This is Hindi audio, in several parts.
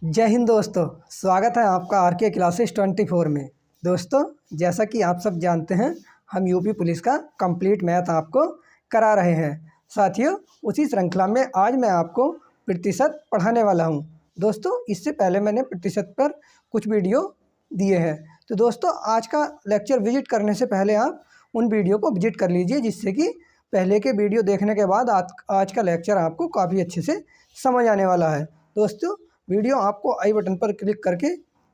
जय हिंद दोस्तों। स्वागत है आपका आरके क्लासेस 24 में। दोस्तों, जैसा कि आप सब जानते हैं, हम यूपी पुलिस का कंप्लीट मैथ आपको करा रहे हैं। साथियों, उसी श्रृंखला में आज मैं आपको प्रतिशत पढ़ाने वाला हूं। दोस्तों, इससे पहले मैंने प्रतिशत पर कुछ वीडियो दिए हैं, तो दोस्तों आज का लेक्चर विजिट करने से पहले आप उन वीडियो को विजिट कर लीजिए, जिससे कि पहले के वीडियो देखने के बाद आज का लेक्चर आपको काफ़ी अच्छे से समझ आने वाला है। दोस्तों, वीडियो आपको आई बटन पर क्लिक करके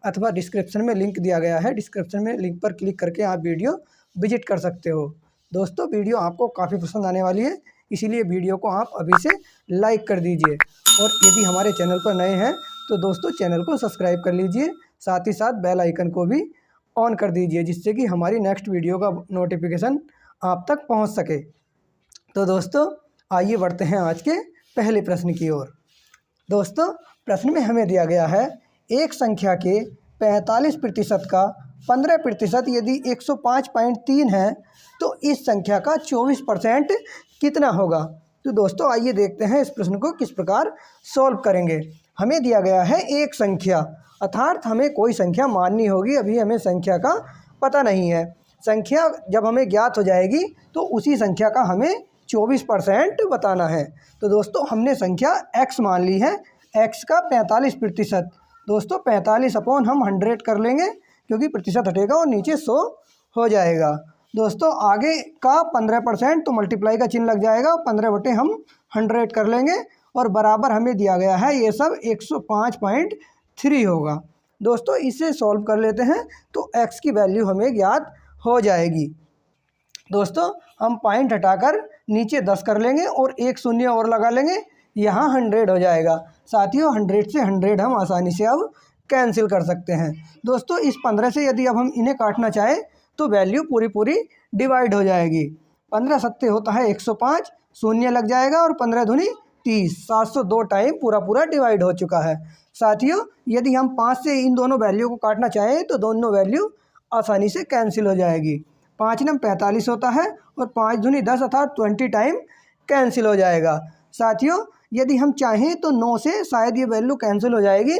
अथवा डिस्क्रिप्शन में लिंक दिया गया है, डिस्क्रिप्शन में लिंक पर क्लिक करके आप वीडियो विजिट कर सकते हो। दोस्तों, वीडियो आपको काफ़ी पसंद आने वाली है, इसीलिए वीडियो को आप अभी से लाइक कर दीजिए। और यदि हमारे चैनल पर नए हैं तो दोस्तों चैनल को सब्सक्राइब कर लीजिए, साथ ही साथ बेल आइकन को भी ऑन कर दीजिए, जिससे कि हमारी नेक्स्ट वीडियो का नोटिफिकेशन आप तक पहुँच सके। तो दोस्तों, आइए बढ़ते हैं आज के पहले प्रश्न की ओर। दोस्तों, प्रश्न में हमें दिया गया है एक संख्या के 45% का 15% यदि 105.3 है तो इस संख्या का 24% कितना होगा। तो दोस्तों, आइए देखते हैं इस प्रश्न को किस प्रकार सॉल्व करेंगे। हमें दिया गया है एक संख्या, अर्थात हमें कोई संख्या माननी होगी। अभी हमें संख्या का पता नहीं है। संख्या जब हमें ज्ञात हो जाएगी तो उसी संख्या का हमें 24% बताना है। तो दोस्तों, हमने संख्या x मान ली है, x का 45%। दोस्तों, 45 अपॉन हम 100 कर लेंगे, क्योंकि प्रतिशत हटेगा और नीचे 100 हो जाएगा। दोस्तों, आगे का 15% तो मल्टीप्लाई का चिन्ह लग जाएगा, 15 बटे हम 100 कर लेंगे, और बराबर हमें दिया गया है ये सब 105.3 होगा। दोस्तों, इसे सॉल्व कर लेते हैं तो x की वैल्यू हमें ज्ञात हो जाएगी। दोस्तों, हम पॉइंट हटाकर नीचे 10 कर लेंगे और एक शून्य और लगा लेंगे, यहाँ 100 हो जाएगा। साथियों, 100 से 100 हम आसानी से अब कैंसिल कर सकते हैं। दोस्तों, इस 15 से यदि अब हम इन्हें काटना चाहें तो वैल्यू पूरी डिवाइड हो जाएगी। 15 सत्ते होता है 105, शून्य लग जाएगा और 15 दूनी 30, 702 टाइम पूरा डिवाइड हो चुका है। साथियों, यदि हम 5 से इन दोनों वैल्यू को काटना चाहें तो दोनों वैल्यू आसानी से कैंसिल हो जाएगी। 5 नम 45 होता है और 5 दूनी 10 अर्थात 20 टाइम कैंसिल हो जाएगा। साथियों, यदि हम चाहें तो 9 से शायद ये वैल्यू कैंसिल हो जाएगी।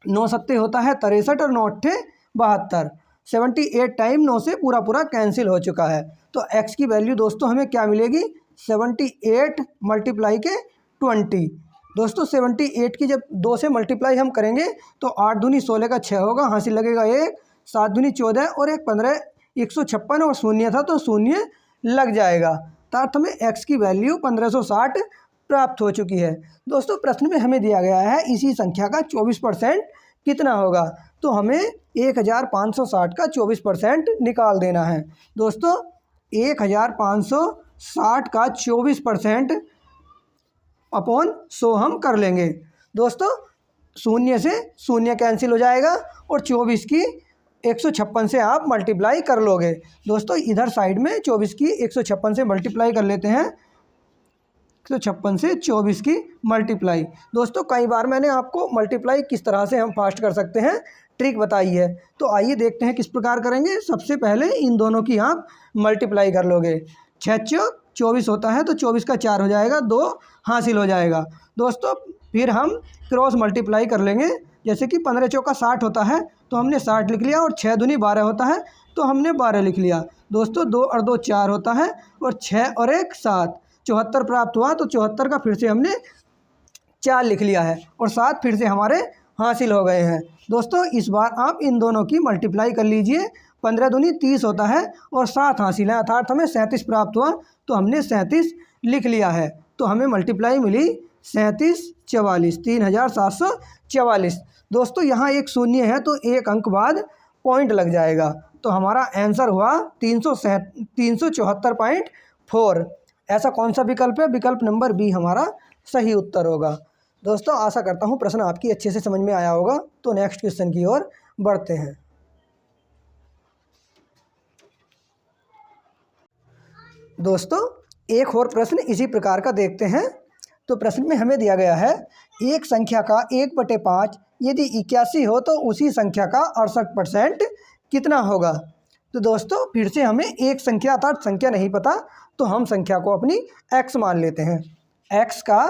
9 सत्ते होता है 63 और 9 अट्ठे 72, 78 टाइम 9 से पूरा कैंसिल हो चुका है। तो x की वैल्यू दोस्तों हमें क्या मिलेगी, 78 मल्टीप्लाई के 20। दोस्तों, 78 की जब 2 से मल्टीप्लाई हम करेंगे तो 8 दूनी 16 का 6 होगा, हासिल लगेगा 1, 7 दूनी 14 और 1 15, 156 और शून्य था तो शून्य लग जाएगा। अर्थात हमें x की वैल्यू 1560 प्राप्त हो चुकी है। दोस्तों, प्रश्न में हमें दिया गया है इसी संख्या का 24% कितना होगा, तो हमें 1560 का 24% निकाल देना है। दोस्तों, 1560 का 24% अपॉन 100 हम कर लेंगे। दोस्तों, शून्य से शून्य कैंसिल हो जाएगा और 24 की 156 से आप मल्टीप्लाई कर लोगे। दोस्तों, इधर साइड में 24 की 156 से मल्टीप्लाई कर लेते हैं, 156 से 24 की मल्टीप्लाई। दोस्तों, कई बार मैंने आपको मल्टीप्लाई किस तरह से हम फास्ट कर सकते हैं ट्रिक बताई है, तो आइए देखते हैं किस प्रकार करेंगे। सबसे पहले इन दोनों की आप मल्टीप्लाई कर लोगे। 6 चौक 24 होता है तो 24 का 4 हो जाएगा, 2 हासिल हो जाएगा। दोस्तों, फिर हम क्रॉस मल्टीप्लाई कर लेंगे, जैसे कि 15 चौका 60 होता है तो हमने 60 लिख लिया, और 6 दूनी 12 होता है तो हमने 12 लिख लिया। दोस्तों, 2 और 2 4 होता है और 6 और 1 7, 74 प्राप्त हुआ, तो 74 का फिर से हमने 4 लिख लिया है और 7 फिर से हमारे हासिल हो गए हैं। दोस्तों, इस बार आप इन दोनों की मल्टीप्लाई कर लीजिए। 15 दूनी 30 होता है और 7 हासिल है, अर्थात हमें 37 प्राप्त हुआ, तो हमने 37 लिख लिया है। तो हमें मल्टीप्लाई मिली 37 44, 3744। दोस्तों, यहाँ एक शून्य है तो एक अंक बाद पॉइंट लग जाएगा, तो हमारा आंसर हुआ 374.4। ऐसा कौन सा विकल्प है, विकल्प नंबर बी हमारा सही उत्तर होगा। दोस्तों, आशा करता हूँ प्रश्न आपकी अच्छे से समझ में आया होगा। तो नेक्स्ट क्वेश्चन की ओर बढ़ते हैं। दोस्तों, एक और प्रश्न इसी प्रकार का देखते हैं। तो प्रश्न में हमें दिया गया है एक संख्या का 1/5 यदि 81 हो तो उसी संख्या का 68% कितना होगा। तो दोस्तों, फिर से हमें एक संख्या अर्थात संख्या नहीं पता, तो हम संख्या को अपनी x मान लेते हैं। x का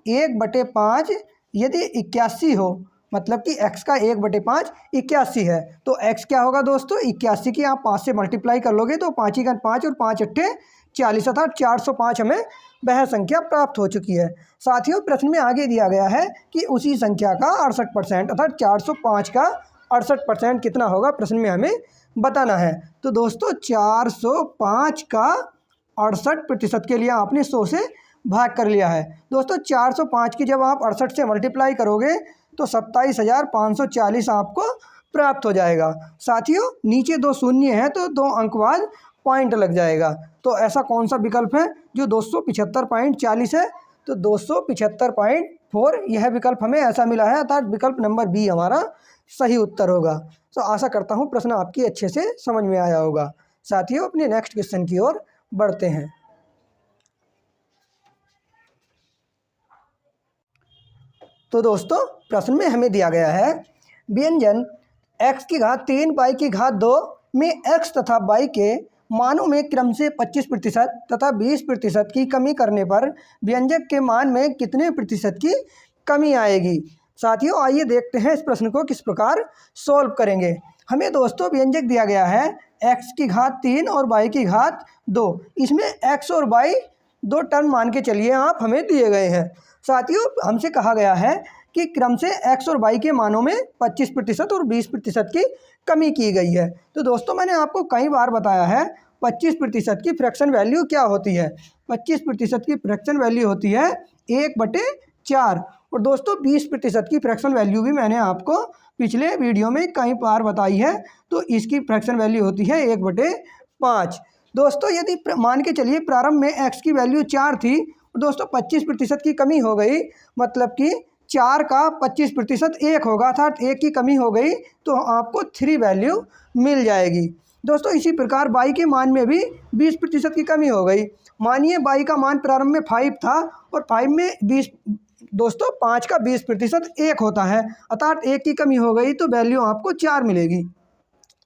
1/5 यदि 81 हो, मतलब कि x का 1/5 81 है, तो x क्या होगा दोस्तों, 81 की आप 5 से मल्टीप्लाई कर लोगे तो 5 × 5 और 5 × 8 40, अर्थात 405 हमें वह संख्या प्राप्त हो चुकी है। साथियों प्रश्न में आगे दिया गया है कि उसी संख्या का 68% अर्थात 405 का 68% कितना होगा, प्रश्न में हमें बताना है। तो दोस्तों 405 का 68% के लिए आपने 100 से भाग कर लिया है। दोस्तों 405 की जब आप 68 से मल्टीप्लाई करोगे तो 27,540 आपको प्राप्त हो जाएगा। साथियों नीचे 2 शून्य है तो 2 अंक बाद पॉइंट लग जाएगा। तो ऐसा कौन सा विकल्प है जो 275.40 है, तो 275.4 यह विकल्प हमें ऐसा मिला है, अर्थात विकल्प नंबर बी हमारा सही उत्तर होगा। तो आशा करता हूँ प्रश्न आपकी अच्छे से समझ में आया होगा। साथियों अपने नेक्स्ट क्वेश्चन की ओर बढ़ते हैं। तो दोस्तों प्रश्न में हमें दिया गया है व्यंजन x की घात 3 y की घात 2 में x तथा y के मानों में क्रम से 25% तथा 20% की कमी करने पर व्यंजक के मान में कितने प्रतिशत की कमी आएगी। साथियों आइए देखते हैं इस प्रश्न को किस प्रकार सॉल्व करेंगे। हमें दोस्तों व्यंजक दिया गया है x की घात 3 और y की घात 2, इसमें x और y 2 टर्म मान के चलिए आप हमें दिए गए हैं। साथियों हमसे कहा गया है कि क्रम से x और y के मानों में 25% और 20% की कमी की गई है। तो दोस्तों मैंने आपको कई बार बताया है 25% की फ्रैक्शन वैल्यू क्या होती है। 25% की फ्रैक्शन वैल्यू होती है 1/4। और दोस्तों 20% की फ्रैक्शन वैल्यू भी मैंने आपको पिछले वीडियो में कई बार बताई है, तो इसकी फ्रैक्शन वैल्यू होती है 1/5। दोस्तों यदि मान के चलिए प्रारंभ में x की वैल्यू 4 थी, दोस्तों 25% की कमी हो गई, मतलब कि 4 का 25% 1 होगा, अर्थात 1 की कमी हो गई तो आपको 3 वैल्यू मिल जाएगी। दोस्तों इसी प्रकार y के मान में भी 20% की कमी हो गई। मानिए y का मान प्रारंभ में 5 था और 5 में 20, दोस्तों 5 का 20% 1 होता है, अर्थात 1 की कमी हो गई तो वैल्यू आपको 4 मिलेगी।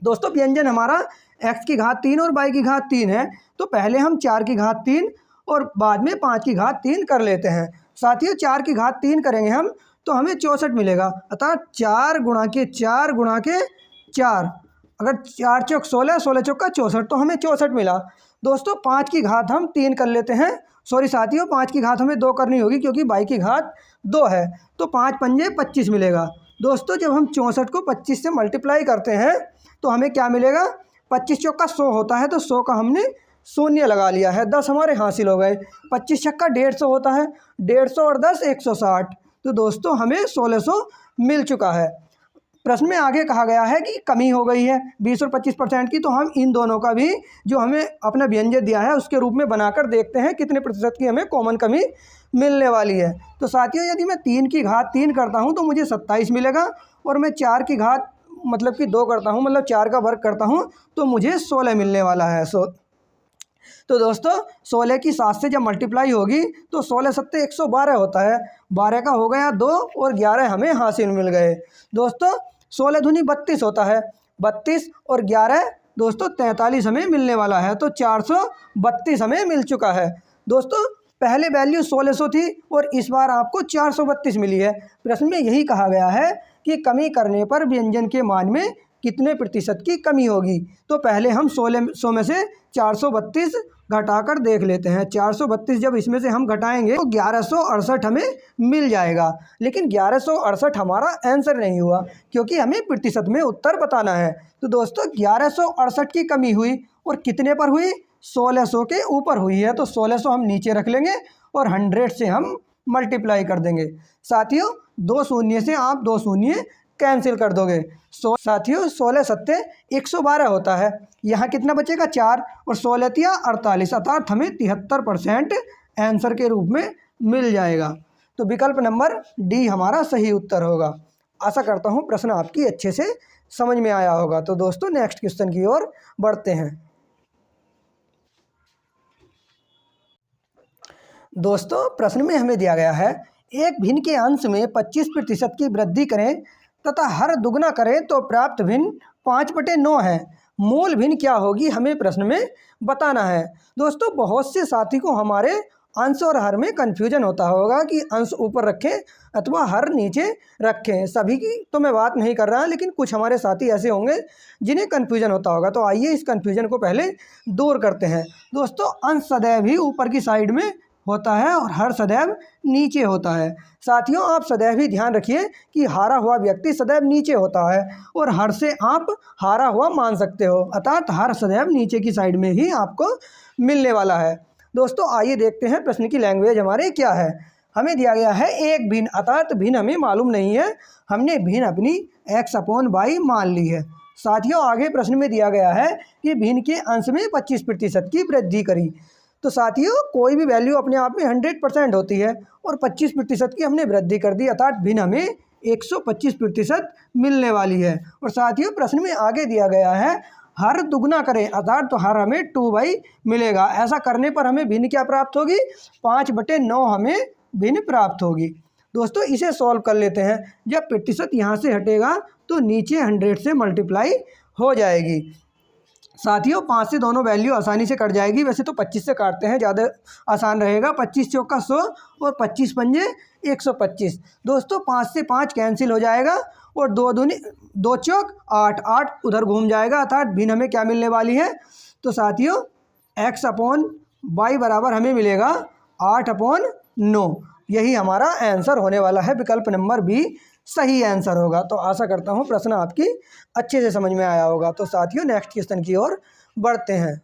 दोस्तों व्यंजन हमारा x की घात 3 और y की घात 3 है, तो पहले हम 4 की घात 3 और बाद में 5 की घात 3 कर लेते हैं। साथियों 4 की घात 3 करेंगे हम तो हमें 64 मिलेगा, अर्थात 4 गुणा के 4, अगर 4 चौक 16, 16 चौक का 64, तो हमें 64 मिला। दोस्तों 5 की घात हम 3 कर लेते हैं, सॉरी साथियों 5 की घात हमें 2 करनी होगी क्योंकि y की घात 2 है, तो 5 पंजे 25 मिलेगा। दोस्तों जब हम 64 को 25 से मल्टीप्लाई करते हैं तो हमें क्या मिलेगा, 25 चौक का 100 होता है, तो 100 का हमने शून्य लगा लिया है, 10 हमारे हासिल हो गए। 25 छक्का 150 होता है, 150 और 10 160, तो दोस्तों हमें 1600 मिल चुका है। प्रश्न में आगे कहा गया है कि कमी हो गई है 20 और 25% की, तो हम इन दोनों का भी जो हमें अपना व्यंजन दिया है उसके रूप में बनाकर देखते हैं कितने प्रतिशत की हमें कॉमन कमी मिलने वाली है। तो साथियों यदि मैं 3 की घात 3 करता हूं तो मुझे 27 मिलेगा, और मैं 4 की घात मतलब कि 2 करता हूं, मतलब 4 का वर्ग करता हूं तो मुझे 16 मिलने वाला है। तो दोस्तों 16 की 7 से जब मल्टीप्लाई होगी तो 16 सत्ते 112 होता है, 12 का हो गया 2 और 11 हमें हासिल मिल गए। दोस्तों 16 दूनी 32 होता है, 32 और 11 दोस्तों 43 हमें मिलने वाला है, तो 432 हमें मिल चुका है। दोस्तों पहले वैल्यू 1600 थी और इस बार आपको 432 मिली है। प्रश्न में यही कहा गया है कि कमी करने पर व्यंजन के मान में कितने प्रतिशत की कमी होगी। तो पहले हम 1600 में से 432 घटाकर देख लेते हैं। 432 जब इसमें से हम घटाएंगे तो 1168 हमें मिल जाएगा, लेकिन 1168 हमारा आंसर नहीं हुआ क्योंकि हमें प्रतिशत में उत्तर बताना है। तो दोस्तों 1168 की कमी हुई और कितने पर हुई, 1600 के ऊपर हुई है, तो 1600 हम नीचे रख लेंगे और 100 से हम मल्टीप्लाई कर देंगे। साथियों 2 शून्य से आप 2 शून्य कैंसिल कर दोगे। साथियों 16 सत्ते 112 होता है, यहाँ कितना बचेगा 4 और 16 तिया 48, अर्थात हमें 73% आंसर के रूप में मिल जाएगा। तो विकल्प नंबर डी हमारा सही उत्तर होगा। आशा करता हूँ प्रश्न आपकी अच्छे से समझ में आया होगा। तो दोस्तों नेक्स्ट क्वेश्चन की ओर बढ़ते हैं। दोस्तों प्रश्न में हमें दिया गया है एक भिन्न के अंश में 25% की वृद्धि करें तथा हर दुगना करें तो प्राप्त भिन्न 5/9 है। मूल भिन्न क्या होगी हमें प्रश्न में बताना है। दोस्तों बहुत से साथी को हमारे अंश और हर में कन्फ्यूजन होता होगा कि अंश ऊपर रखें अथवा हर नीचे रखें। सभी की तो मैं बात नहीं कर रहा, लेकिन कुछ हमारे साथी ऐसे होंगे जिन्हें कन्फ्यूजन होता होगा। तो आइए इस कन्फ्यूजन को पहले दूर करते हैं। दोस्तों, अंश सदैव ही ऊपर की साइड में होता है और हर सदैव नीचे होता है। साथियों, आप सदैव ही ध्यान रखिए कि हारा हुआ व्यक्ति सदैव नीचे होता है और हर से आप हारा हुआ मान सकते हो, अर्थात हर सदैव नीचे की साइड में ही आपको मिलने वाला है। दोस्तों, आइए देखते हैं प्रश्न की लैंग्वेज हमारे क्या है। हमें दिया गया है एक भिन्न, अर्थात भिन्न हमें मालूम नहीं है, हमने भिन्न अपनी x/y मान ली है। साथियों, आगे प्रश्न में दिया गया है कि भिन्न के अंश में 25% की वृद्धि करी। तो साथियों, कोई भी वैल्यू अपने आप में 100% होती है और 25% की हमने वृद्धि कर दी, अर्थात भिन्न हमें 125% मिलने वाली है। और साथियों, प्रश्न में आगे दिया गया है हर दुगना करें, अर्थात तो हर हमें 2/, मिलेगा। ऐसा करने पर हमें भिन्न क्या प्राप्त होगी? 5/9 हमें भिन्न प्राप्त होगी। दोस्तों, इसे सॉल्व कर लेते हैं। जब प्रतिशत यहाँ से हटेगा तो नीचे 100 से मल्टीप्लाई हो जाएगी। साथियों, 5 से दोनों वैल्यू आसानी से कट जाएगी। वैसे तो 25 से काटते हैं, ज़्यादा आसान रहेगा। 25 चौका 100 और 25 पंजे 125। दोस्तों, 5 से 5 कैंसिल हो जाएगा और 2 दूनी 2 चौक 8, 8 उधर घूम जाएगा, अर्थात भिन्न हमें क्या मिलने वाली है? तो साथियों, x/y बराबर हमें मिलेगा 8/9। यही हमारा आंसर होने वाला है। विकल्प नंबर बी सही आंसर होगा। तो आशा करता हूँ प्रश्न आपकी अच्छे से समझ में आया होगा। तो साथियों, नेक्स्ट क्वेश्चन की ओर बढ़ते हैं।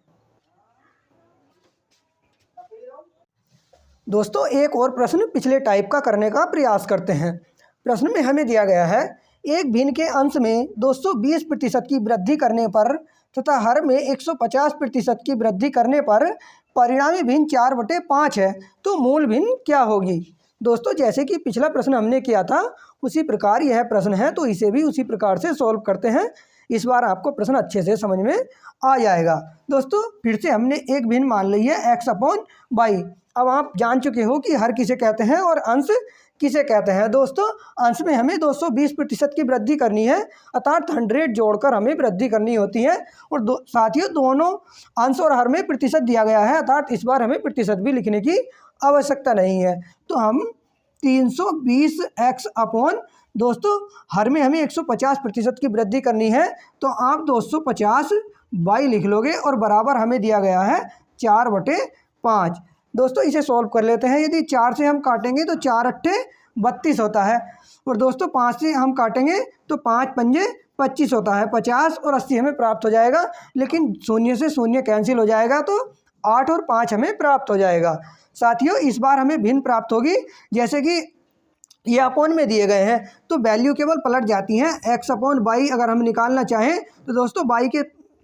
दोस्तों, एक और प्रश्न पिछले टाइप का करने का प्रयास करते हैं। प्रश्न में हमें दिया गया है एक भिन्न के अंश में 220% की वृद्धि करने पर तथा हर में 150% की वृद्धि करने पर परिणामी भिन्न 4/5 है, तो मूल भिन्न क्या होगी? दोस्तों, जैसे कि पिछला प्रश्न हमने किया था उसी प्रकार यह प्रश्न है, तो इसे भी उसी प्रकार से सॉल्व करते हैं। इस बार आपको प्रश्न अच्छे से समझ में आ जाएगा। दोस्तों, फिर से हमने एक भिन्न मान ली है x/y। अब आप जान चुके हो कि हर किसे कहते हैं और अंश किसे कहते हैं। दोस्तों, अंश में हमें 220% की वृद्धि करनी है, अर्थात 100 जोड़कर हमें वृद्धि करनी होती है। और साथियों, दोनों अंश और हर में प्रतिशत दिया गया है, अर्थात इस बार हमें प्रतिशत भी लिखने की आवश्यकता नहीं है। तो हम 320x/, दोस्तों हर में हमें 150% की वृद्धि करनी है, तो आप 250y लिख लोगे और बराबर हमें दिया गया है 4/5। दोस्तों, इसे सॉल्व कर लेते हैं। यदि 4 से हम काटेंगे तो 4 अट्ठे 32 होता है और दोस्तों 5 से हम काटेंगे तो 5 पंजे 25 होता है। 50 और 80 हमें प्राप्त हो जाएगा, लेकिन शून्य से शून्य कैंसिल हो जाएगा तो 8 और 5 हमें प्राप्त हो जाएगा। साथियों, इस बार हमें भिन्न प्राप्त होगी। जैसे कि ये अपोन में दिए गए हैं तो वैल्यू केवल पलट जाती हैं। x/y अगर हम निकालना चाहें तो दोस्तों y के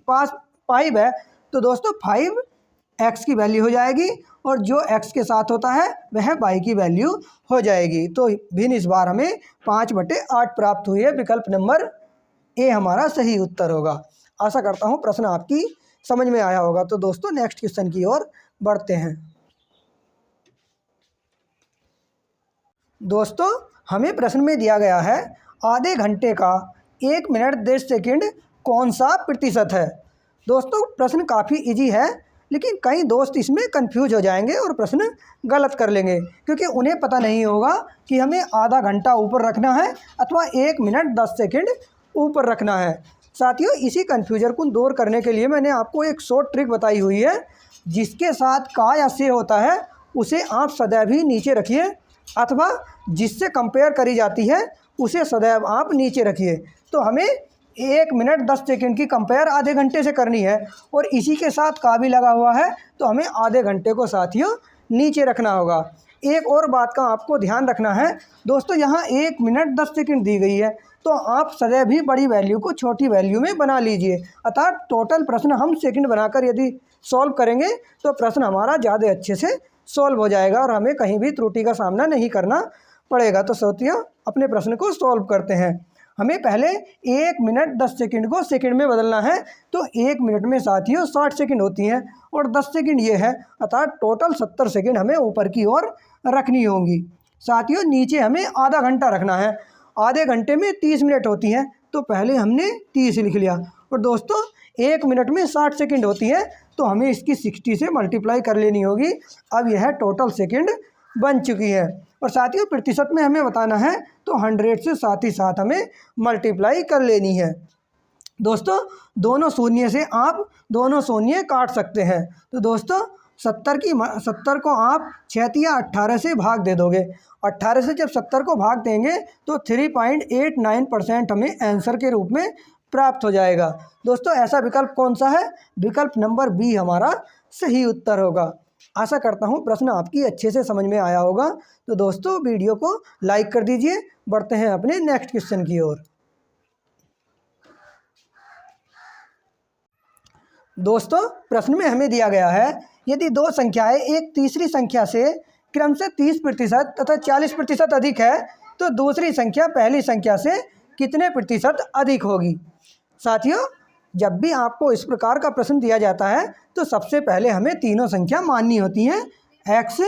पास 5 है, तो दोस्तों 5x की वैल्यू हो जाएगी और जो x के साथ होता है वह y की वैल्यू हो जाएगी। तो भिन्न इस बार हमें 5/8 प्राप्त हुई है। विकल्प नंबर ए हमारा सही उत्तर होगा। आशा करता हूँ प्रश्न आपकी समझ में आया होगा। तो दोस्तों, नेक्स्ट क्वेश्चन की ओर बढ़ते हैं। दोस्तों, हमें प्रश्न में दिया गया है आधे घंटे का 1 मिनट 10 सेकंड कौन सा प्रतिशत है। दोस्तों, प्रश्न काफ़ी इजी है, लेकिन कई दोस्त इसमें कंफ्यूज हो जाएंगे और प्रश्न गलत कर लेंगे, क्योंकि उन्हें पता नहीं होगा कि हमें आधा घंटा ऊपर रखना है अथवा 1 मिनट 10 सेकंड ऊपर रखना है। साथियों, इसी कन्फ्यूजन को दूर करने के लिए मैंने आपको एक शॉर्ट ट्रिक बताई हुई है। जिसके साथ का या से होता है उसे आप सदैव ही नीचे रखिए, अथवा जिससे कंपेयर करी जाती है उसे सदैव आप नीचे रखिए। तो हमें 1 मिनट 10 सेकंड की कंपेयर आधे घंटे से करनी है और इसी के साथ का भी लगा हुआ है, तो हमें आधे घंटे को साथियों नीचे रखना होगा। एक और बात का आपको ध्यान रखना है दोस्तों, यहाँ 1 मिनट 10 सेकंड दी गई है, तो आप सदैव ही बड़ी वैल्यू को छोटी वैल्यू में बना लीजिए, अर्थात टोटल प्रश्न हम सेकंड बनाकर यदि सॉल्व करेंगे तो प्रश्न हमारा ज़्यादा अच्छे से सॉल्व हो जाएगा और हमें कहीं भी त्रुटि का सामना नहीं करना पड़ेगा। तो साथियों, अपने प्रश्न को सॉल्व करते हैं। हमें पहले 1 मिनट 10 सेकंड को सेकंड में बदलना है, तो 1 मिनट में साथियों 60 सेकंड होती हैं और 10 सेकंड ये है, अर्थात टोटल 70 सेकंड हमें ऊपर की ओर रखनी होंगी। साथियों, नीचे हमें आधा घंटा रखना है। आधे घंटे में 30 मिनट होती हैं, तो पहले हमने 30 लिख लिया। और दोस्तों 1 मिनट में 60 सेकंड होती है, तो हमें इसकी 60 से मल्टीप्लाई कर लेनी होगी। अब यह टोटल सेकंड बन चुकी है। और साथियों प्रतिशत में हमें बताना है तो 100 से साथ ही साथ हमें मल्टीप्लाई कर लेनी है। दोस्तों दोनों शून्य से आप दोनों शून्य काट सकते हैं। तो दोस्तों 70 को आप 6 या 18 से भाग दे दोगे। 18 से जब 70 को भाग देंगे तो 3.89% हमें आंसर के रूप में प्राप्त हो जाएगा। दोस्तों ऐसा विकल्प कौन सा है? विकल्प नंबर बी हमारा सही उत्तर होगा। आशा करता हूँ प्रश्न आपकी अच्छे से समझ में आया होगा। तो दोस्तों वीडियो को लाइक कर दीजिए। बढ़ते हैं अपने नेक्स्ट क्वेश्चन की ओर। दोस्तों प्रश्न में हमें दिया गया है, यदि दो संख्याएं एक तीसरी संख्या से क्रमशः 30% तथा 40% अधिक है तो दूसरी संख्या पहली संख्या से कितने प्रतिशत अधिक होगी। साथियों जब भी आपको इस प्रकार का प्रश्न दिया जाता है तो सबसे पहले हमें तीनों संख्या माननी होती हैं। x,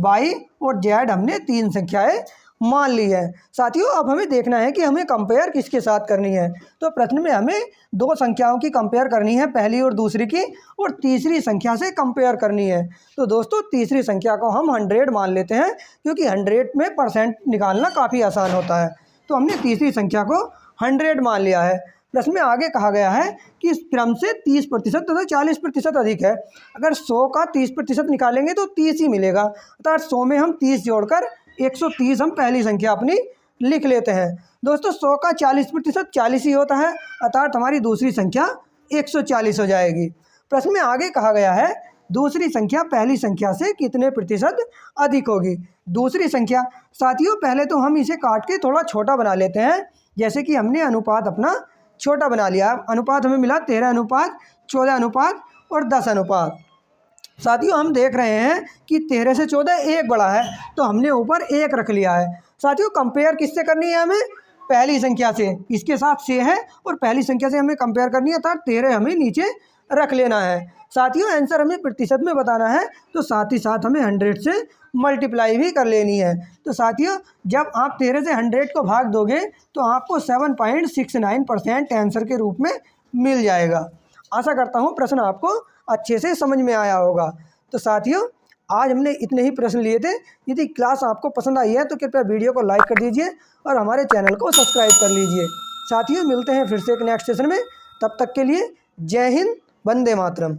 y और z हमने तीन संख्याएं मान ली है। साथियों अब हमें देखना है कि हमें कंपेयर किसके साथ करनी है। तो प्रश्न में हमें दो संख्याओं की कंपेयर करनी है, पहली और दूसरी की, और तीसरी संख्या से कंपेयर करनी है। तो दोस्तों तीसरी संख्या को हम 100 मान लेते हैं, क्योंकि 100 में परसेंट निकालना काफ़ी आसान होता है। तो हमने तीसरी संख्या को 100 मान लिया है। प्रश्न में आगे कहा गया है कि इस क्रम से 30% तथा 40% अधिक है। अगर 100 का 30% निकालेंगे तो 30 ही मिलेगा, अर्थात 100 में हम 30 जोड़कर 130 हम पहली संख्या अपनी लिख लेते हैं। दोस्तों 100 का 40% 40 ही होता है, अर्थात हमारी दूसरी संख्या 140 हो जाएगी। प्रश्न में आगे कहा गया है दूसरी संख्या पहली संख्या से कितने प्रतिशत अधिक होगी। दूसरी संख्या साथियों पहले तो हम इसे काट के थोड़ा छोटा बना लेते हैं। जैसे कि हमने अनुपात अपना छोटा बना लिया। अनुपात हमें मिला 13 अनुपात 14 अनुपात और 10 अनुपात। साथियों हम देख रहे हैं कि 13 से 14 एक बड़ा है, तो हमने ऊपर एक रख लिया है। साथियों कंपेयर किससे करनी है? हमें पहली संख्या से। इसके साथ 6 है और पहली संख्या से हमें कंपेयर करनी है, अर्थात 13 हमें नीचे रख लेना है। साथियों आंसर हमें प्रतिशत में बताना है, तो साथ ही साथ हमें 100 से मल्टीप्लाई भी कर लेनी है। तो साथियों जब आप 13 से 100 को भाग दोगे तो आपको 7.69% आंसर के रूप में मिल जाएगा। आशा करता हूँ प्रश्न आपको अच्छे से समझ में आया होगा। तो साथियों आज हमने इतने ही प्रश्न लिए थे। यदि क्लास आपको पसंद आई है तो कृपया वीडियो को लाइक कर दीजिए और हमारे चैनल को सब्सक्राइब कर लीजिए। साथियों मिलते हैं फिर से एक नेक्स्ट सेशन में। तब तक के लिए जय हिंद, वंदे मातरम।